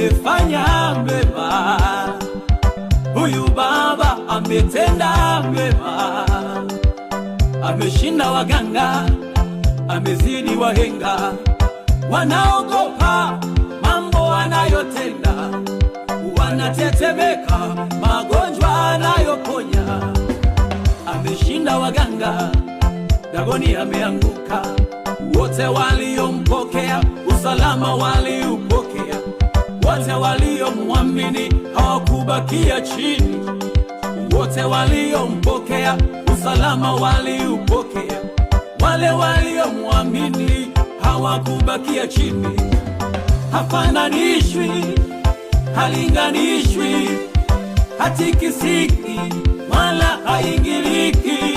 amefanya mema, huyu Baba ametenda mema. Ameshinda waganga, amezidi wahenga, wanaogopa mambo anayotenda, wanatetemeka magonjwa anayoponya. Ameshinda waganga, Dagoni ameanguka, wote waliompokea usalama waliupokea, wote waliomwamini hawakubakia chini, wote waliompokea usalama waliupokea, wale waliomwamini hawakubakia chini. Hafananishwi, halinganishwi, hatikisiki wala haingiliki.